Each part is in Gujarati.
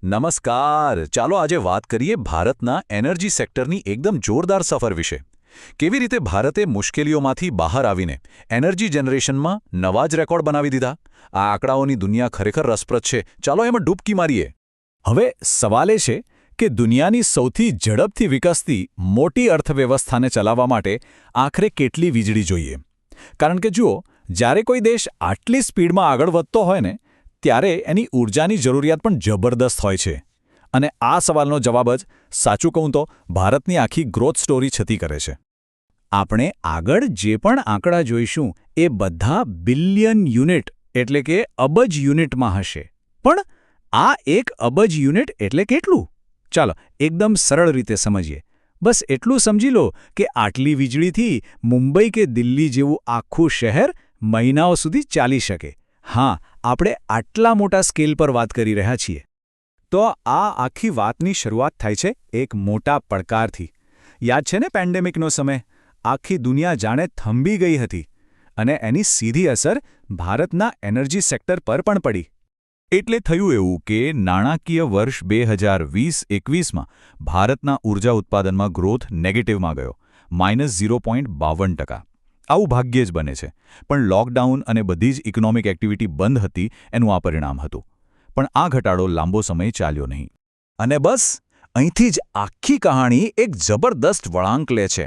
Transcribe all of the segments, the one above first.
નમસ્કાર. ચાલો આજે વાત કરીએ ભારતના એનર્જી સેક્ટરની એકદમ જોરદાર સફર વિશે. કેવી રીતે ભારતે મુશ્કેલીઓમાંથી બહાર આવીને એનર્જી જનરેશનમાં નવા જ રેકોર્ડ બનાવી દીધા. આ આંકડાઓની દુનિયા ખરેખર રસપ્રદ છે. ચાલો એમાં ડૂબકી મારીએ. હવે સવાલ એ છે કે દુનિયાની સૌથી ઝડપથી વિકસતી મોટી અર્થવ્યવસ્થાને ચલાવવા માટે આખરે કેટલી વીજળી જોઈએ. કારણ કે જુઓ, જ્યારે કોઈ દેશ આટલી સ્પીડમાં આગળ વધતો હોય ને ત્યારે એની ઊર્જાની જરૂરિયાત પણ જબરદસ્ત હોય છે. અને આ સવાલનો જવાબ જ સાચું કહું તો ભારતની આખી ગ્રોથ સ્ટોરી છતી કરે છે. આપણે આગળ જે પણ આંકડા જોઈશું એ બધા બિલિયન યુનિટ એટલે કે અબજ યુનિટમાં હશે. પણ આ એક અબજ યુનિટ એટલે કેટલું? ચાલો એકદમ સરળ રીતે સમજીએ. બસ એટલું સમજી લો કે આટલી વીજળીથી મુંબઈ કે દિલ્હી જેવું આખું શહેર મહિનાઓ સુધી ચાલી શકે. હા, આપણે આટલા મોટા સ્કેલ પર વાત કરી રહ્યા છીએ. તો આ આખી વાતની શરૂઆત થાય છે એક મોટા પડકારથી. યાદ છે ને પેન્ડેમિકનો સમય? આખી દુનિયા જાણે થંભી ગઈ હતી અને એની સીધી અસર ભારતના એનર્જી સેક્ટર પર પણ પડી. એટલે થયું એવું કે નાણાકીય વર્ષ 2020-21માં ભારતના ઊર્જા ઉત્પાદનમાં ગ્રોથ નેગેટિવમાં ગયો, -0.52%. આવું ભાગ્યે જ બને છે, પણ લોકડાઉન અને બધી જ ઇકોનોમિક એક્ટિવિટી બંધ હતી એનું આ પરિણામ હતું. પણ આ ઘટાડો લાંબો સમય ચાલ્યો નહીં. અને બસ અહીંથી જ આખી કહાણી એક જબરદસ્ત વળાંક લે છે.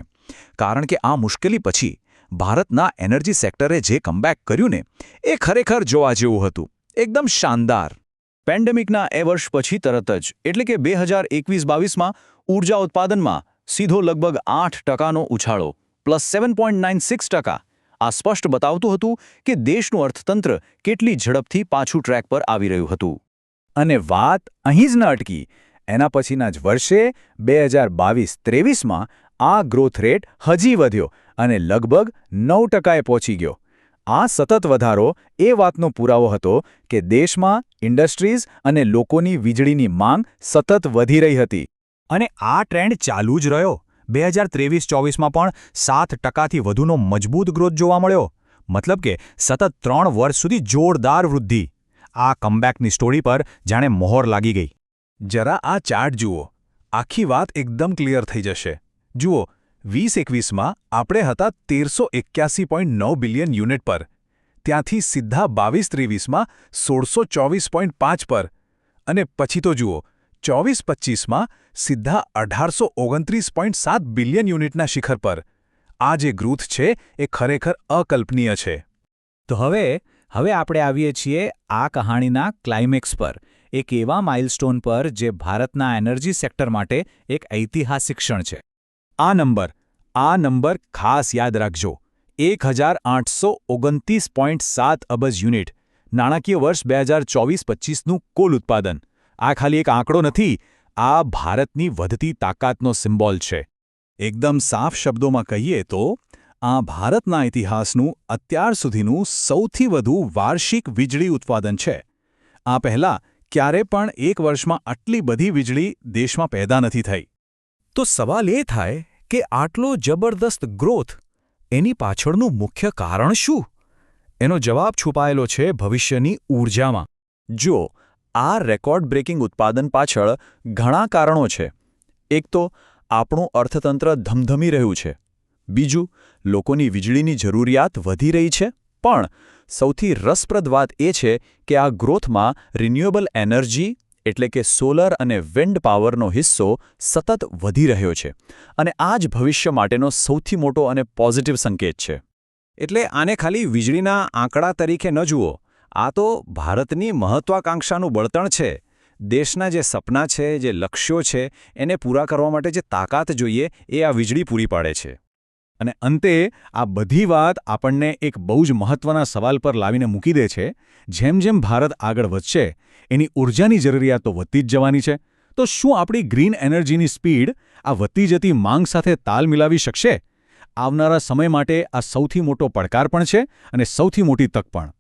કારણ કે આ મુશ્કેલી પછી ભારતના એનર્જી સેક્ટરે જે કમબેક કર્યું ને એ ખરેખર જોવા જેવું હતું. એકદમ શાનદાર. પેન્ડેમિકના એ વર્ષ પછી તરત જ એટલે કે 2021-22માં ઊર્જા ઉત્પાદનમાં સીધો લગભગ 8%નો ઉછાળો, +7.96%. આ સ્પષ્ટ બતાવતું હતું કે દેશનું અર્થતંત્ર કેટલી ઝડપથી પાછું ટ્રેક પર આવી રહ્યું હતું. અને વાત અહીં જ ન અટકી. એના પછીના જ વર્ષે 2022-23માં આ ગ્રોથ રેટ હજી વધ્યો અને લગભગ 9%એ પહોંચી ગયો. આ સતત વધારો એ વાતનો પુરાવો હતો કે દેશમાં ઇન્ડસ્ટ્રીઝ અને લોકોની વીજળીની માંગ સતત વધી રહી હતી. અને આ ટ્રેન્ડ ચાલુ જ રહ્યો. 2023-24માં પણ 7%થી વધુનો મજબૂત ગ્રોથ જોવા મળ્યો. મતલબ કે સતત 3 વર્ષ સુધી જોરદાર વૃદ્ધિ. આ કમબેકની સ્ટોરી પર જાણે મહોર લાગી ગઈ. જરા આ ચાર્ટ જુઓ. આખી વાત એકદમ ક્લિયર થઈ જશે. જુઓ, 2021માં આપણે હતા 1381.9 બિલિયન યુનિટ પર. ત્યાંથી સીધા 22-23માં 1624.5 પર. અને પછી તો જુઓ, 24-25માં સીધા 1829.7 બિલિયન યુનિટના શિખર પર. આ જે ગ્રોથ છે એ ખરેખર અકલ્પનીય છે. તો હવે આપણે આવીએ છીએ આ કહાણીના ક્લાઇમેક્સ પર, એક એવા માઇલસ્ટોન પર જે ભારતના એનર્જી સેક્ટર માટે એક ઐતિહાસિક ક્ષણ છે. આ નંબર ખાસ યાદ રાખજો. 1829.7 અબજ યુનિટ, નાણાકીય વર્ષ 2024-25નું કુલ ઉત્પાદન. આ ખાલી એક આંકડો નથી, આ ભારતની વધતી તાકાતનો સિમ્બોલ છે. એકદમ સાફ શબ્દોમાં કહીએ તો આ ભારતના ઇતિહાસનું અત્યાર સુધીનું સૌથી વધુ વાર્ષિક વીજળી ઉત્પાદન છે. આ પહેલાં ક્યારે પણ એક વર્ષમાં આટલી બધી વીજળી દેશમાં પેદા નથી થઈ. તો સવાલ એ થાય કે આટલો જબરદસ્ત ગ્રોથ, એની પાછળનું મુખ્ય કારણ શું? એનો જવાબ છુપાયેલો છે ભવિષ્યની ઊર્જામાં. જુઓ, આ રેકોર્ડ બ્રેકિંગ ઉત્પાદન પાછળ ઘણા કારણો છે. એક તો આપણું અર્થતંત્ર ધમધમી રહ્યું છે. બીજું, લોકોની વીજળીની જરૂરિયાત વધી રહી છે. પણ સૌથી રસપ્રદ વાત એ છે કે આ ગ્રોથમાં રિન્યુએબલ એનર્જી એટલે કે સોલર અને વિન્ડ પાવરનો હિસ્સો સતત વધી રહ્યો છે. અને આ જ ભવિષ્ય માટેનો સૌથી મોટો અને પોઝિટિવ સંકેત છે. એટલે આને ખાલી વીજળીના આંકડા તરીકે ન જુઓ. આ તો ભારતની મહત્વાકાંક્ષાનું બળતણ છે. દેશના જે સપના છે, જે લક્ષ્યો છે, એને પૂરા કરવા માટે જે તાકાત જોઈએ એ આ વીજળી પૂરી પાડે છે. અને અંતે આ બધી વાત આપણને એક બહુ જ મહત્વના સવાલ પર લાવીને મૂકી દે છે. જેમ જેમ ભારત આગળ વધશે એની ઊર્જાની જરૂરિયાતો વધતી જ જવાની છે. તો શું આપણી ગ્રીન એનર્જીની સ્પીડ આ વધતી જતી માંગ સાથે તાલ મિલાવી શકશે? આવનારા સમય માટે આ સૌથી મોટો પડકાર પણ છે અને સૌથી મોટી તક પણ.